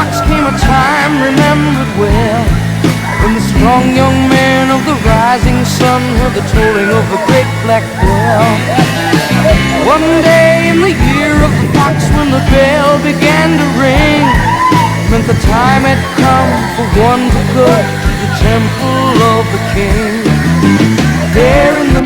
fox came a time remembered well, when the strong young man of the rising sun heard the tolling of the great black bell. One day in the year of the fox, when the bell began to ring, meant the time had come for one to go to the temple of the king. There in the